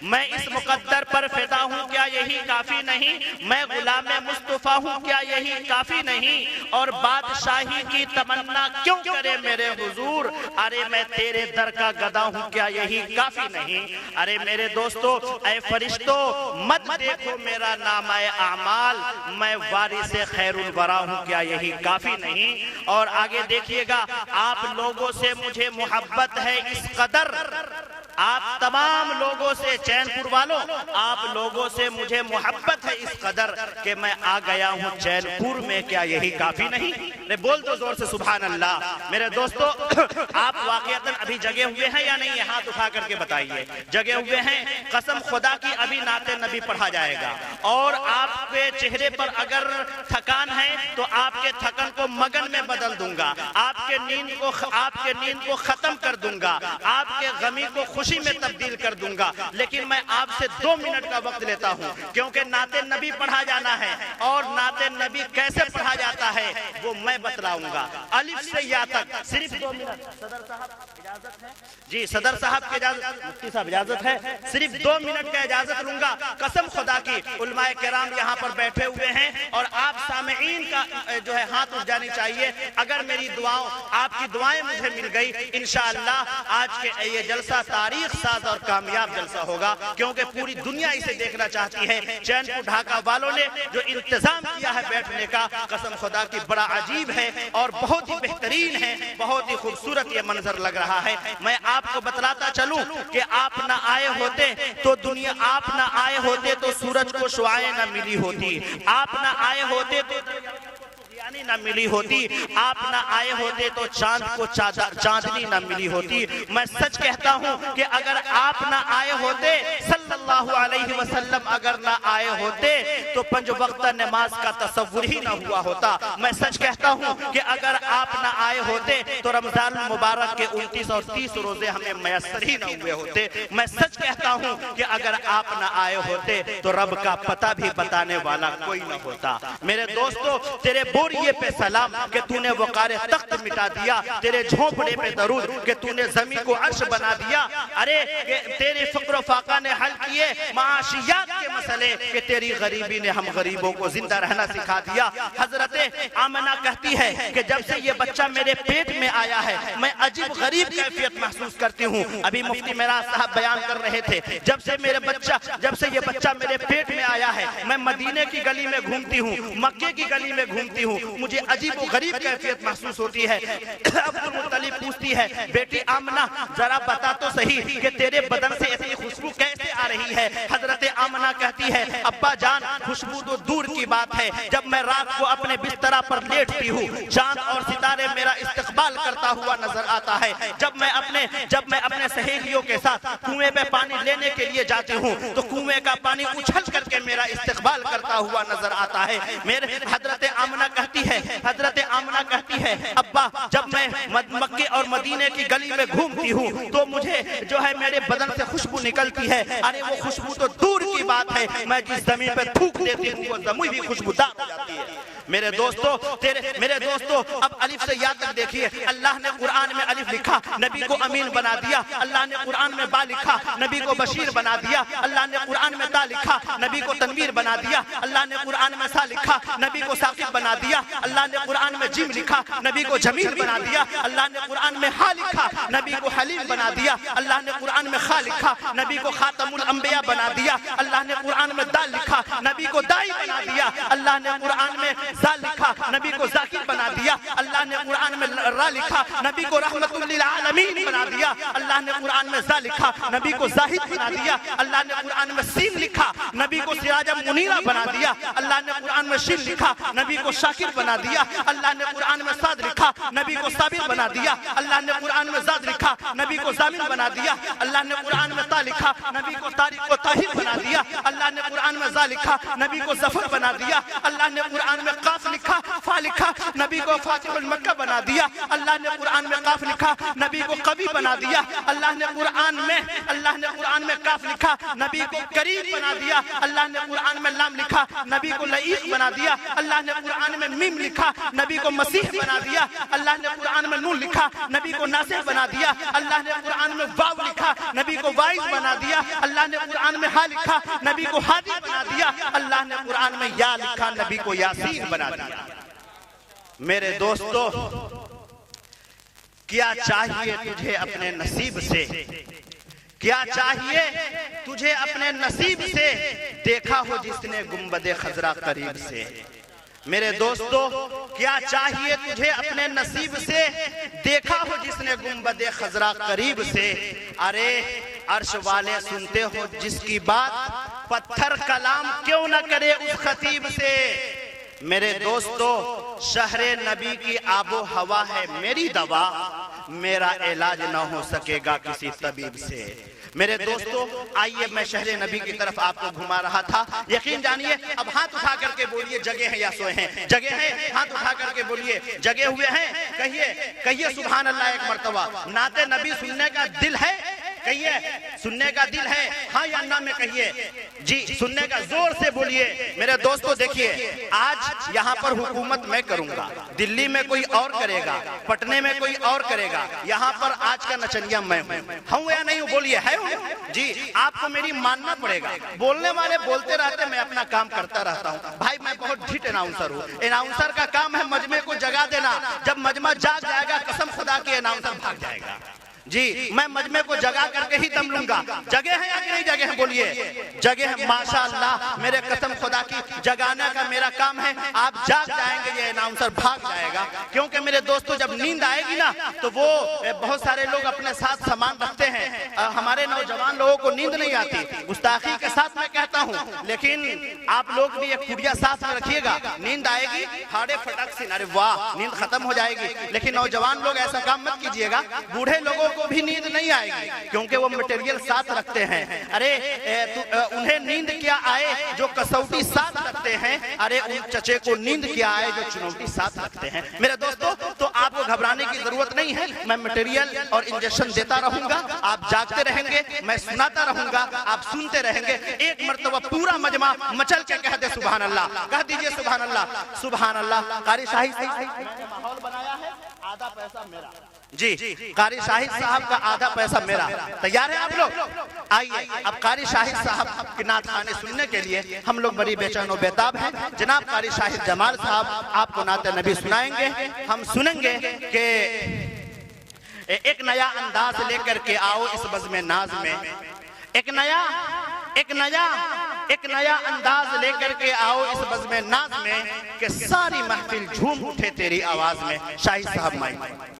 میں اس مقدر پر فدا ہوں کیا یہی کافی نہیں؟ میں غلام مصطفیٰ ہوں کیا یہی کافی نہیں؟ اور بادشاہی کی تمنا کیوں کرے میرے حضور؟ ارے میں تیرے در کا گدا ہوں کیا یہی کافی نہیں؟ ارے میرے دوستو، اے فرشتو، مت دیکھو میرا نامہ اعمال، میں وارث خیر الورا ہوں کیا یہی کافی نہیں؟ اور آگے دیکھیے گا، آپ لوگوں سے مجھے محبت ہے اس قدر، آپ تمام لوگوں سے، چین پور والوں، آپ لوگوں سے مجھے محبت ہے اس قدر کہ میں آ گیا ہوں چین پور میں، کیا یہی کافی نہیں؟ بول دو زور سے سبحان اللہ۔ میرے دوستو، آپ واقعتاً ابھی جگے ہوئے ہیں یا نہیں؟ ہاتھ اٹھا کر کے بتائیے، جگے ہوئے ہیں؟ قسم خدا کی ابھی نعت نبی پڑھا جائے گا، اور آپ کے چہرے پر اگر تھکان ہے تو آپ کے تھکن کو مگن میں بدل دوں گا، آپ کے نیند کو ختم کر دوں گا، آپ کے غمی کو خوشی میں تبدیل کر دوں گا۔ لیکن میں آپ سے 2 منٹ کا وقت لیتا ہوں، کیونکہ نعت نبی پڑھا جانا ہے، اور نعت نبی کیسے پڑھا جاتا ہے وہ میں بتلاؤں گا، الف سے یا تک، صرف 2 منٹ۔ صدر صاحب اجازت ہے؟ جی صدر صاحب کی اجازت، مفتی صاحب اجازت ہے؟ صرف 2 منٹ کا اجازت لوں گا، قسم خدا کی۔ علماء کرام یہاں پر بیٹھے ہوئے ہیں، اور آپ سامعین کا جو ہے ہاتھ اٹھ جانی چاہیے۔ اگر میری دعاؤں، آپ کی دعائیں مجھے مل گئی، انشاءاللہ آج کے یہ جلسہ تاریخ ساز اور کامیاب جلسہ ہوگا، کیونکہ پوری دنیا اسے دیکھنا چاہتی ہے۔ چین پور ڈھاکہ والوں نے جو انتظام کیا ہے بیٹھنے کا، قسم خدا کی بڑا عجیب ہے اور بہت ہی بہترین ہے، بہت ہی خوبصورت یہ منظر لگ رہا ہے۔ میں آپ کو بتلاتا چلوں کہ آپ نہ آئے ہوتے تو سورج کو شعاعیں نہ ملی ہوتی، آپ نہ آئے ہوتے تو نہ ملی ہوتی، آپ نہ آئے ہوتے تو چاند کو چاندنی نہ ملی ہوتی۔ میں سچ کہتا ہوں کہ اگر آپ نہ آئے ہوتے، صلی اللہ علیہ وسلم اگر نہ آئے ہوتے تو 5 وقت نماز کا تصور ہی نہ ہوا ہوتا۔ میں سچ کہتا ہوں کہ اگر آپ نہ آئے ہوتے تو رمضان المبارک کے 29 اور 30 روزے ہمیں میسر ہی نہ ہوئے ہوتے۔ میں سچ کہتا ہوں کہ اگر آپ نہ آئے ہوتے تو رب کا پتہ بھی بتانے والا کوئی نہ ہوتا۔ میرے دوستو، تیرے بوریے پہ سلام کہ تو نے وقار تخت مٹا دیا، تیرے جھونپڑے پہ درود کہ تو نے زمین کو عرش بنا دیا۔ ارے تیرے فقر و فاقہ نے حل کیے معاشیات کے مسئلے کہ تیری غریبی نے ہم غریبوں کو زندہ رہنا سکھا دیا۔ حضرت آمنہ کہتی ہے کہ جب سے یہ بچہ میرے پیٹ میں آیا ہے میں عجیب غریب کیفیت محسوس کرتی ہوں۔ ابھی مفتی میراث صاحب بیان کر رہے تھے، جب سے یہ بچہ میرے پیٹ میں آیا ہے میں مدینے کی گلی میں گھومتی ہوں، مکے کی گلی میں گھومتی ہوں، مجھے عجیب و غریب کیفیت محسوس ہوتی ہے۔ عبدالمطلب پوچھتی ہے، بیٹی آمنہ ذرا بتا تو صحیح کہ تیرے بدن سے اتنی خوشبو کیسے آ رہی ہے؟ حضرت آمنہ کہتی ہے، ابا جان خوشبو تو دور کی بات ہے، جب میں رات کو اپنے بستر پر لیٹتی ہوں چاند اور ستارے میرا استقبال کرتا ہوا نظر آتا ہے۔ جب میں اپنے سہیلیوں کے ساتھ کنویں پہ پانی لینے کے لیے جاتی ہوں تو کنویں کا پانی اچھل کر کے میرا استقبال کرتا ہوا نظر آتا ہے۔ حضرت آمنہ کہتی ہے ابا جب میں مکے اور مدینے کی گلی میں گھومتی ہوں تو مجھے جو ہے میرے بدن سے خوشبو نکلتی ہے، ارے وہ خوشبو تو دور کی بات ہے، میں جس زمین پہ تھوک دیتی ہوں وہ زمین بھی خوشبودار ہو جاتی ہے۔ میرے دوستو اب الف سے یا تک دیکھیے، اللہ نے قرآن میں الف لکھا، نبی کو امین بنا دیا، اللہ نے قرآن میں با لکھا، نبی کو بشیر بنا دیا، اللہ نے قرآن میں تا لکھا، نبی کو تنویر بنا دیا، اللہ نے قرآن میں سا لکھا، نبی کو ثاقب بنا دیا، اللہ نے قرآن میں جیم لکھا، نبی کو جمیل بنا دیا، اللہ نے قرآن میں ہا لکھا، نبی کو حلیم بنا دیا، اللہ نے قرآن میں خا لکھا، نبی کو خاتم الانبیاء بنا دیا، اللہ نے قرآن میں دال لکھا، نبی کو دائی بنا دیا، اللہ نے قرآن میں زال لکھا، نبی کو ذاکر بنا دیا، اللہ نے قرآن میں را لکھا، نبی کو رحمت للعالمین بنا دیا، اللہ نے قرآن میں زا لکھا، نبی کو زاہد بنا دیا، اللہ نے قرآن میں سین لکھا، نبی کو سراجا منیرہ بنا دیا، اللہ نے قرآن میں شین لکھا، نبی کو شاکر بنا دیا، اللہ نے قرآن میں صاد لکھا، نبی کو صابر بنا دیا، اللہ نے قرآن میں زاد لکھا، نبی کو ضامن بنا دیا، اللہ نے قرآن میں تا لکھا، نبی کو طارق و طاہر بنا دیا، اللہ نے قرآن میں زا لکھا، نبی کو ظفر بنا دیا، اللہ نے قرآن میں قاف لکھا، فا لکھا، نبی کو فاتح المکہ بنا دیا، اللہ نے قرآن میں قاف لکھا، نبی کو قوی بنا دیا، اللہ نے قرآن میں قاف لکھا، نبی کو کریم بنا دیا، اللہ نے قرآن میں لام لکھا، نبی کو لئیق بنا دیا، اللہ نے قرآن میں میم لکھا، نبی کو مسیح بنا دیا، اللہ نے قرآن میں نون لکھا، نبی کو ناصر بنا دیا، اللہ نے قرآن میں واو لکھا، نبی کو وائز بنا دیا، اللہ نے قرآن قرآن میں ہا لکھا نبی کو ہادی بنا دیا، اللہ نے قرآن میں یا لکھا نبی کو یاسین بنا دیا۔ میرے دوستو، کیا چاہیے تجھے اپنے نصیب سے، کیا چاہیے تجھے اپنے نصیب سے، دیکھا ہو جس نے گنبد خضرا قریب سے۔ میرے دوستو، کیا چاہیے تجھے اپنے نصیب سے، دیکھا ہو جس نے گنبد خضرا قریب سے۔ ارے عرش والے سنتے ہو جس کی بات، پتھر کلام کیوں نہ کرے اس خطیب سے۔ میرے دوستو، شہر نبی کی آب و ہوا ہے میری دوا، میرا علاج نہ ہو سکے گا کسی طبیب سے۔ میرے دوستو، آئیے میں شہر نبی کی طرف آپ کو گھما رہا تھا، یقین جانیے اب ہاتھ اٹھا کر کے بولیے جگے ہیں یا سوئے ہیں؟ جگے ہیں، ہاتھ اٹھا کر کے بولیے جگے ہوئے ہیں۔ کہیے سبحان اللہ ایک مرتبہ۔ نعت نبی سننے کا دل ہے؟ کہیے سننے کا دل ہے، ہاں یا نہ میں کہیے جی، سننے کا زور سے بولیے۔ میرے دوستو دیکھیے، آج یہاں پر حکومت میں کروں گا، دلی میں کوئی اور کرے گا، پٹنے میں کوئی اور کرے گا، یہاں پر آج کا نچنیا میں ہوں یا نہیں ہوں؟ بولیے ہے ہوں جی، آپ کو میری ماننا پڑے گا۔ بولنے والے بولتے رہتے، میں اپنا کام کرتا رہتا ہوں۔ بھائی میں بہت ڈھیٹ اناؤنسر ہوں، اناؤنسر کا کام ہے مجمع کو جگا دینا، جب مجمع جاگ جائے گا قسم خدا کی اناؤنسر بھاگ جائے گا جی، میں مجمع کو جگا کر کے ہی دم لوں گا۔ جگہ ہیں یا کہ نہیں جگہ ہیں؟ بولیے جگہ ہیں۔ ماشاءاللہ، میرے قسم خدا کی جگانے کا میرا کام ہے، آپ جاگ جائیں گے، یہ اناؤنسر بھاگ جائے گا۔ کیونکہ میرے دوستو، جب نیند آئے گی نا تو وہ بہت سارے لوگ اپنے ساتھ سامان رکھتے ہیں، ہمارے نوجوان لوگوں کو نیند نہیں آتی، گستاخی کے ساتھ میں کہتا ہوں، لیکن آپ لوگ بھی ایک کھڑیا ساتھ میں رکھیے گا، نیند آئے گی ہاڑے پھٹک سے، ارے واہ نیند ختم ہو جائے گی۔ لیکن نوجوان لوگ ایسا کام مت کیجئے گا، بوڑھے لوگوں کو بھی نیند نہیں آئے گی کیونکہ وہ مٹیریل ساتھ رکھتے ہیں۔ ارے انہیں نیند کیا آئے جو کسوٹی ساتھ رکھتے ہیں، ارے ان چچے کو نیند کیا آئے جو چنوٹی ساتھ رکھتے ہیں۔ میرے دوستو، تو آپ کو گھبرانے کی ضرورت نہیں ہے، میں مٹیریل اور انجیکشن دیتا رہوں گا، آپ جاگتے رہیں گے، میں سناتا رہوں گا، آپ سنتے رہیں گے۔ ایک مرتبہ پورا مجمع مچل کے کہہ دے سبحان اللہ، کہہ دیجئے سبحان اللہ، سبحان اللہ۔ قاری شاہد صاحب نے ماحول بنایا ہے، آدھا پیسہ میرا جی، قاری شاہد صاحب کا آدھا پیسہ میرا۔ تیار ہیں آپ لوگ؟ آئیے اب قاری شاہد صاحب کی نعت خانے سننے کے لیے ہم لوگ بڑی بے چین و بیتاب ہیں۔ جناب قاری شاہد جمال صاحب آپ کو نعت نبی سنائیں گے، ہم سنیں گے کہ ایک نیا انداز لے کر کے آؤ اس بزم ناز میں، ایک نیا انداز لے کر کے آؤ اس بزم ناز میں، کہ ساری محفل جھوم اٹھے تیری آواز میں۔ شاہد صاحب مائیں۔